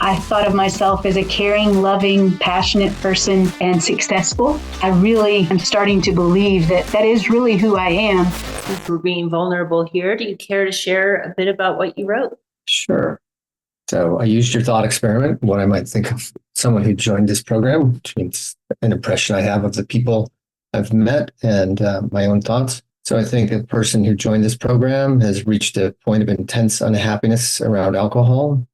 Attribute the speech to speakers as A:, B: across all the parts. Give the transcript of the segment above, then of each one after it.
A: I thought of myself as a caring, loving, passionate person and successful. I really am starting to believe that that is really who I am.
B: Since we're being vulnerable here, do you care to share a bit about what you wrote?
C: Sure. So I used your thought experiment, what I might think of someone who joined this program, which means an impression I have of the people I've met and my own thoughts. So I think a person who joined this program has reached a point of intense unhappiness around alcohol.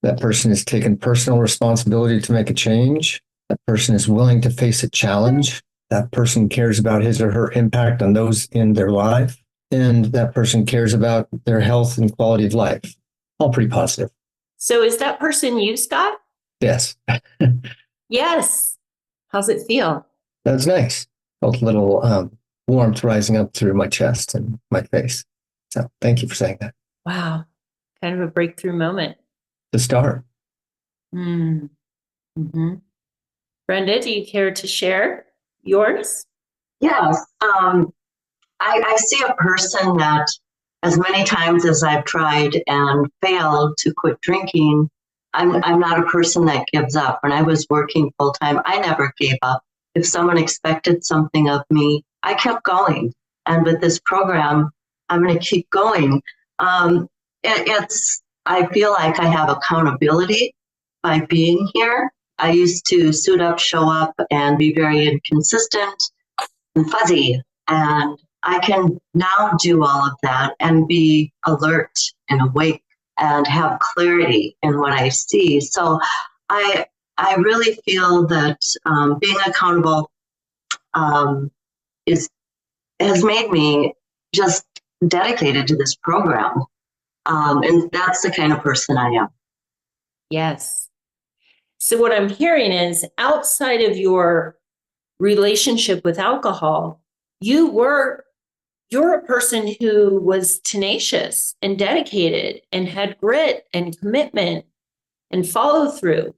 C: That person has taken personal responsibility to make a change. That person is willing to face a challenge. That person cares about his or her impact on those in their life. And that person cares about their health and quality of life. All pretty positive.
B: So is that person you, Scott?
C: Yes.
B: Yes. How's it feel?
C: That's nice. Felt a little warmth rising up through my chest and my face. So thank you for saying that.
B: Wow. Kind of a breakthrough moment.
C: To start.
B: Mm-hmm. Brenda, do you care to share yours?
D: Yes. I see a person that as many times as I've tried and failed to quit drinking, I'm not a person that gives up. When I was working full time, I never gave up. If someone expected something of me, I kept going. And with this program, I'm going to keep going. I feel like I have accountability by being here. I used to suit up, show up, and be very inconsistent and fuzzy. And I can now do all of that and be alert and awake and have clarity in what I see. So I really feel that being accountable has made me just dedicated to this program. And that's the kind of person I am.
B: Yes. So what I'm hearing is outside of your relationship with alcohol, you're a person who was tenacious and dedicated and had grit and commitment and follow through.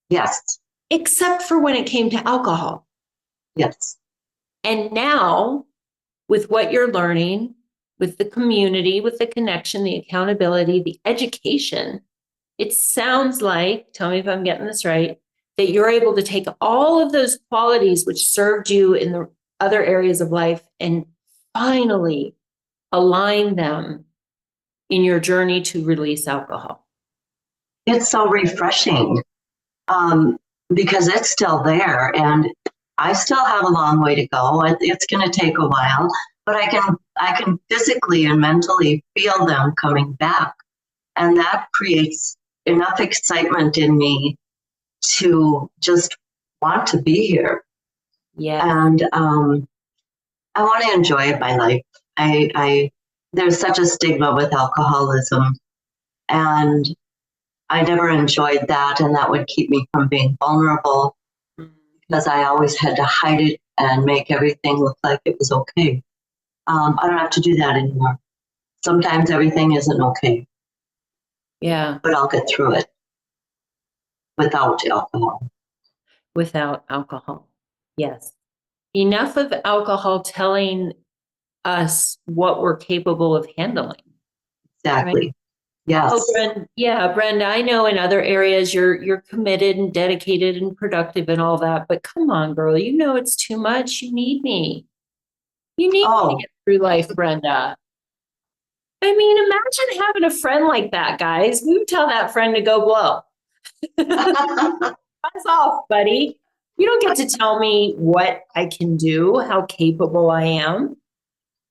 D: Yes.
B: Except for when it came to alcohol.
D: Yes.
B: And now, with what you're learning, with the community, with the connection, the accountability, the education, it sounds like, tell me if I'm getting this right, that you're able to take all of those qualities which served you in the other areas of life and finally align them in your journey to release alcohol.
D: It's so refreshing because it's still there and I still have a long way to go. It's going to take a while, but I can physically and mentally feel them coming back. And that creates enough excitement in me to just want to be here.
B: Yeah.
D: And I want to enjoy my life. There's such a stigma with alcoholism, and I never enjoyed that, and that would keep me from being vulnerable because I always had to hide it and make everything look like it was okay. I don't have to do that anymore. Sometimes everything isn't okay.
B: Yeah.
D: But I'll get through it without alcohol.
B: Without alcohol. Yes. Enough of alcohol telling us what we're capable of handling.
D: Exactly.
B: Right?
D: Yes.
B: Oh, Brenda, I know in other areas you're committed and dedicated and productive and all that, but come on, girl, you know it's too much. You need me. You need me to get through life, Brenda. I mean, imagine having a friend like that, guys. We would tell that friend to go blow. That's off, buddy. You don't get to tell me what I can do, how capable I am,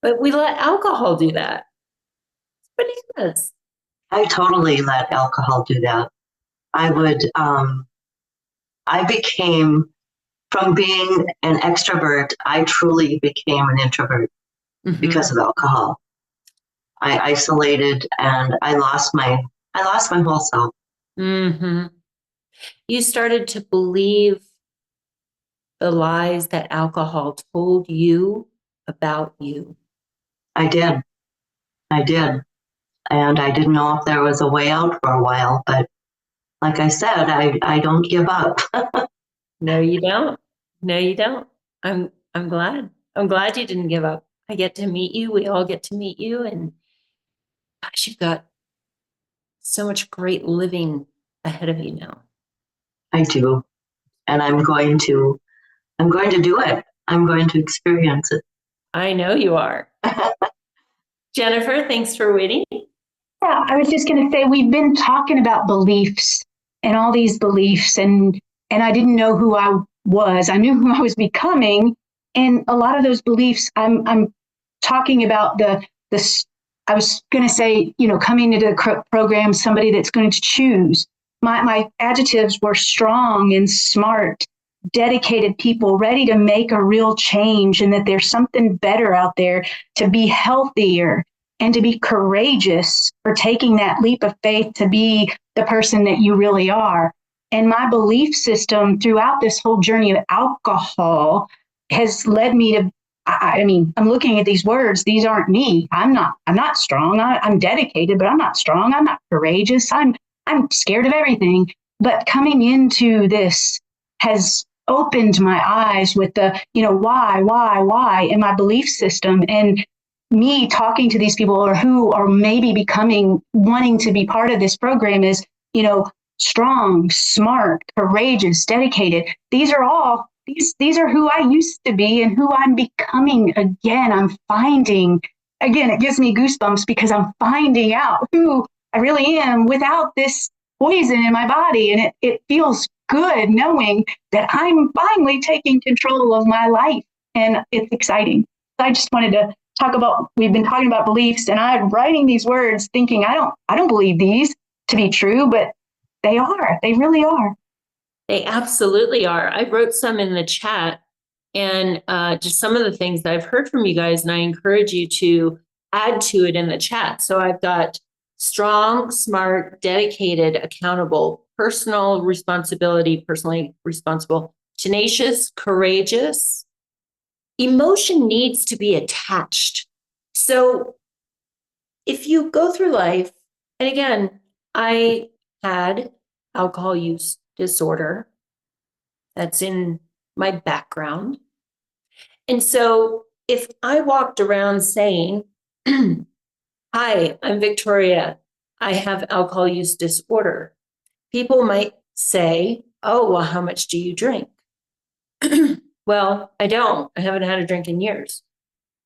B: but we let alcohol do that. It's bananas.
D: I totally let alcohol do that. I became, from being an extrovert, I truly became an introvert because of alcohol. I isolated and I lost my whole self.
B: Mm-hmm. You started to believe the lies that alcohol told you about you.
D: I did. And I didn't know if there was a way out for a while, but like I said, I don't give up.
B: No, you don't. No, you don't. I'm glad. I'm glad you didn't give up. I get to meet you. We all get to meet you. And gosh, you've got so much great living ahead of you now.
D: I do. And I'm going to do it. I'm going to experience it.
B: I know you are. Jennifer, thanks for waiting.
A: Yeah, I was just going to say we've been talking about beliefs and all these beliefs, and I didn't know who I was. I knew who I was becoming, and a lot of those beliefs. I'm talking about the. I was going to say, coming into the program, somebody that's going to choose. My adjectives were strong and smart, dedicated people ready to make a real change, and that there's something better out there, to be healthier and to be courageous for taking that leap of faith to be the person that you really are. And my belief system throughout this whole journey of alcohol has led me to, I mean, I'm looking at these words. These aren't me. I'm not strong. I'm dedicated, but I'm not strong. I'm not courageous. I'm scared of everything. But coming into this has opened my eyes with the, why in my belief system. And me talking to these people, or who are maybe wanting to be part of this program, is, strong, smart, courageous, dedicated. These are who I used to be and who I'm becoming again. It gives me goosebumps because I'm finding out who I really am without this poison in my body. And it feels good knowing that I'm finally taking control of my life, and it's exciting. I just wanted to we've been talking about beliefs, and I'm writing these words thinking, I don't believe these to be true, but they really are.
B: They absolutely are. I wrote some in the chat, and just some of the things that I've heard from you guys, and I encourage you to add to it in the chat. So I've got strong, smart, dedicated, accountable, personally responsible, tenacious, courageous. Emotion needs to be attached. So if you go through life, and again, I had alcohol use disorder. That's in my background. And so if I walked around saying, hi, I'm Victoria, I have alcohol use disorder, people might say, oh, well, how much do you drink? Well, I don't. I haven't had a drink in years.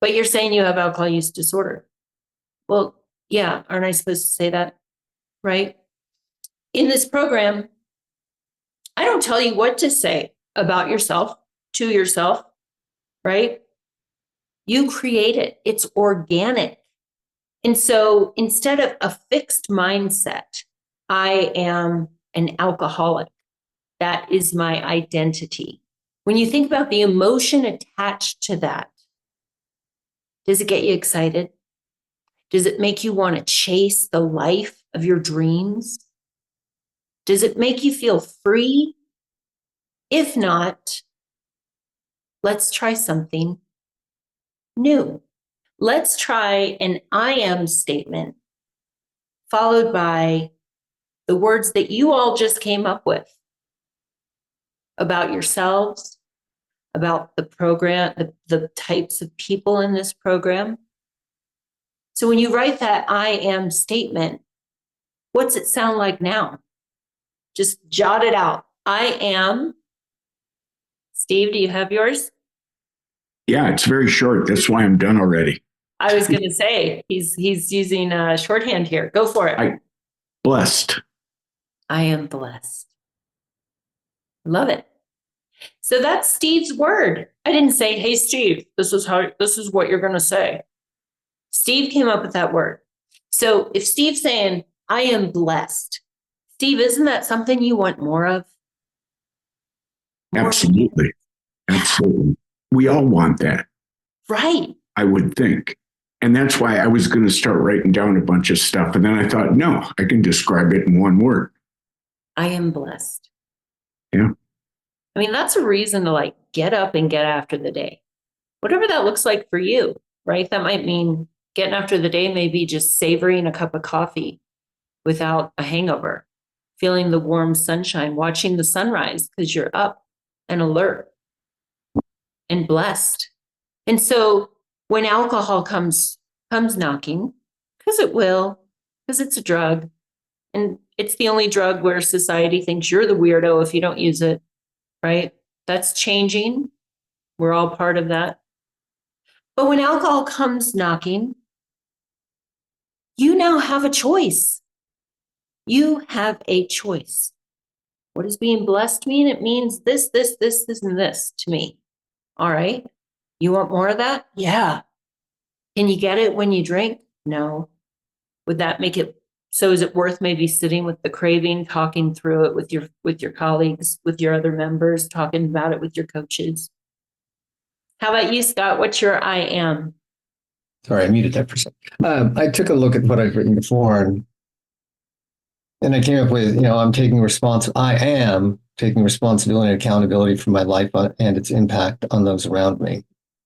B: But you're saying you have alcohol use disorder. Well, yeah, aren't I supposed to say that? Right? In this program, I don't tell you what to say about yourself, to yourself, right? You create it. It's organic. And so instead of a fixed mindset, I am an alcoholic. That is my identity. When you think about the emotion attached to that, does it get you excited? Does it make you want to chase the life of your dreams? Does it make you feel free? If not, let's try something new. Let's try an I am statement followed by the words that you all just came up with about yourselves, about the program, the types of people in this program. So when you write that I am statement, what's it sound like now? Just jot it out. I am. Steve, do you have yours?
E: Yeah, it's very short. That's why I'm done already.
B: I was going to say, he's using shorthand here. Go for it.
E: Blessed.
B: I am blessed. Love it. So that's Steve's word. I didn't say, hey, Steve, this is what you're going to say. Steve came up with that word. So if Steve's saying, I am blessed, Steve, isn't that something you want more of?
E: Absolutely. Absolutely. We all want that.
B: Right.
E: I would think. And that's why I was going to start writing down a bunch of stuff. And then I thought, no, I can describe it in one word.
B: I am blessed.
E: Yeah.
B: I mean, that's a reason to get up and get after the day. Whatever that looks like for you, right? That might mean getting after the day, maybe just savoring a cup of coffee without a hangover, feeling the warm sunshine, watching the sunrise because you're up and alert and blessed. And so when alcohol comes knocking, because it will, because it's a drug, and It's the only drug where society thinks you're the weirdo if you don't use it, right? That's changing. We're all part of that. But when alcohol comes knocking, you now have a choice. You have a choice. What does being blessed mean? It means this, and this to me. All right. You want more of that? Yeah. Can you get it when you drink? No. Would that make it so? Is it worth maybe sitting with the craving, talking through it with your colleagues, with your other members, talking about it with your coaches? How about you, Scott? What's your I am?
C: Sorry, I muted that for a second. I took a look at what I've written before, and I came up with, I'm taking I am taking responsibility and accountability for my life and its impact on those around me.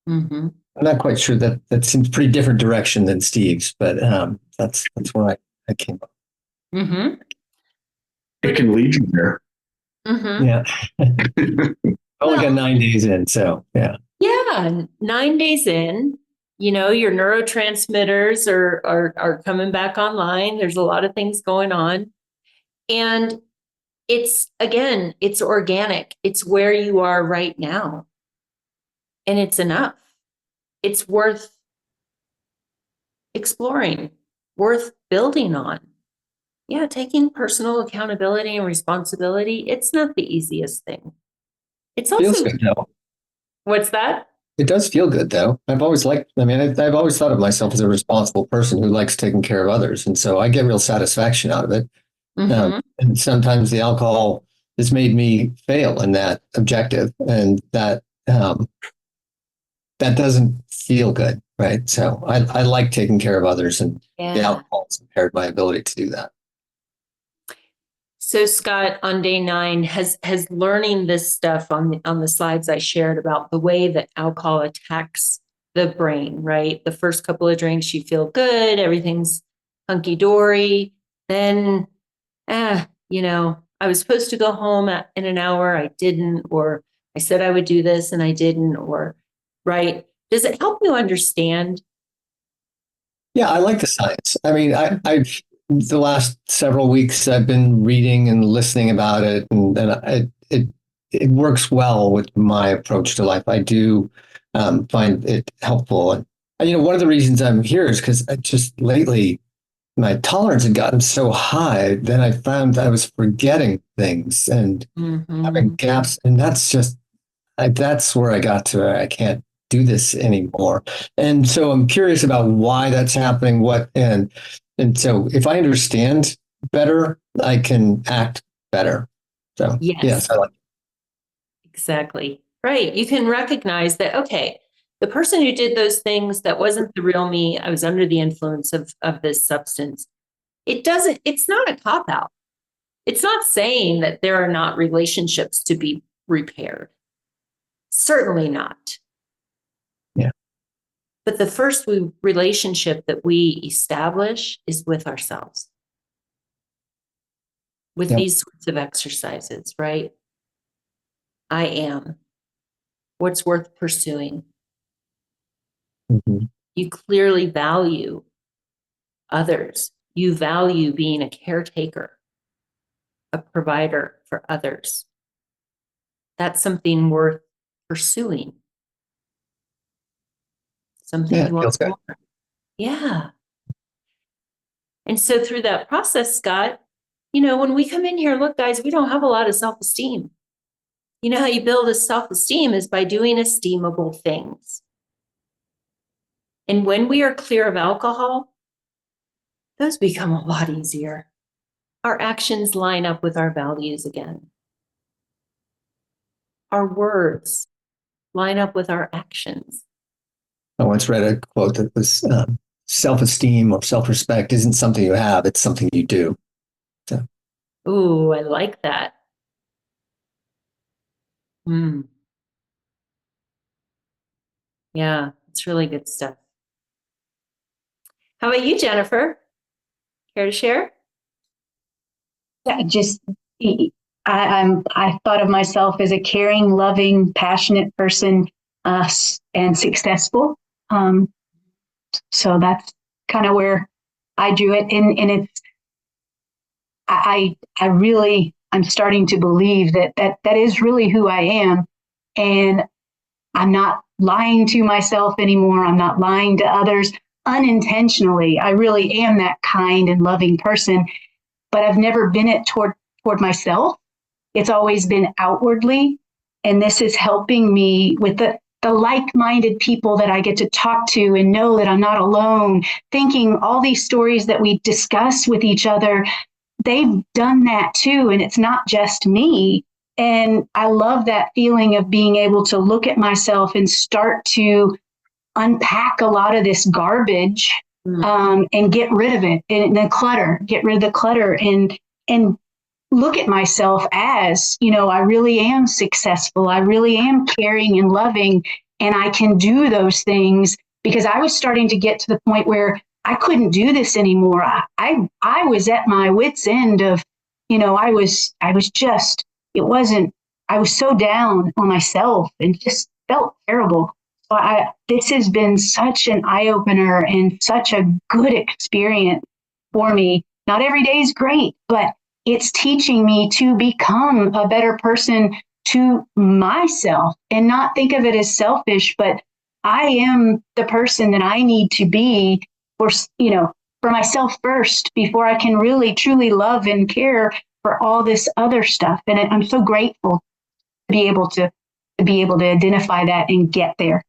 B: Mm-hmm.
C: I'm not quite sure that seems pretty different direction than Steve's, but that's where I came up.
B: Mm-hmm.
E: It can lead you there.
B: Mm-hmm.
C: Yeah. Only got 9 days in, so yeah.
B: Yeah, 9 days in, your neurotransmitters are coming back online. There's a lot of things going on. And it's organic. It's where you are right now. And it's enough. It's worth exploring, worth building on. Yeah, taking personal accountability and responsibility, it's not the easiest thing. It's also,
C: Feels good though.
B: What's that?
C: It does feel good though. I've always thought of myself as a responsible person who likes taking care of others. And so I get real satisfaction out of it.
B: Mm-hmm.
C: And sometimes the alcohol has made me fail in that objective, and that doesn't feel good, right? So I like taking care of others, and the alcohol has impaired my ability to do that.
B: So Scott, on day 9, has learning this stuff on the slides I shared about the way that alcohol attacks the brain, right? The first couple of drinks, you feel good, everything's hunky dory. Then, I was supposed to go home in an hour, I didn't, or I said I would do this and I didn't, or right? Does it help you understand?
C: Yeah, I like the science. I mean, I've the last several weeks I've been reading and listening about it, and it works well with my approach to life. I do find it helpful, and one of the reasons I'm here is because I just lately my tolerance had gotten so high that I found I was forgetting things and having gaps, and that's where I got to. I can't do this anymore, and so I'm curious about why that's happening. And so if I understand better, I can act better. So yes, I like it.
B: Exactly. Right. You can recognize that, okay, the person who did those things, that wasn't the real me. I was under the influence of this substance. It's not a cop-out. It's not saying that there are not relationships to be repaired. Certainly not.
C: Yeah.
B: But the first relationship that we establish is with ourselves. With these sorts of exercises, right? I am. What's worth pursuing?
C: Mm-hmm.
B: You clearly value others. You value being a caretaker, a provider for others. That's something worth pursuing. Something you want more. Yeah. And so through that process, Scott, when we come in here, look, guys, we don't have a lot of self-esteem. You know how you build a self-esteem is by doing esteemable things. And when we are clear of alcohol, those become a lot easier. Our actions line up with our values again. Our words line up with our actions.
C: I once read a quote that was self-esteem or self-respect isn't something you have, it's something you do. So.
B: Ooh, I like that. Yeah, it's really good stuff. How about you, Jennifer? Care to share?
A: Yeah, I thought of myself as a caring, loving, passionate person, and successful. So that's kind of where I drew it. And I'm starting to believe that is really who I am. And I'm not lying to myself anymore. I'm not lying to others unintentionally. I really am that kind and loving person, but I've never been it toward myself. It's always been outwardly. And this is helping me with the like-minded people that I get to talk to and know that I'm not alone, thinking all these stories that we discuss with each other, they've done that too. And it's not just me. And I love that feeling of being able to look at myself and start to unpack a lot of this garbage and get rid of it, and get rid of the clutter and look at myself as, I really am successful. I really am caring and loving, and I can do those things, because I was starting to get to the point where I couldn't do this anymore. I was at my wit's end of, I was so down on myself and just felt terrible. So this has been such an eye-opener and such a good experience for me. Not every day is great, but it's teaching me to become a better person to myself and not think of it as selfish, but I am the person that I need to be for myself first before I can really truly love and care for all this other stuff. And I'm so grateful to be able to identify that and get there.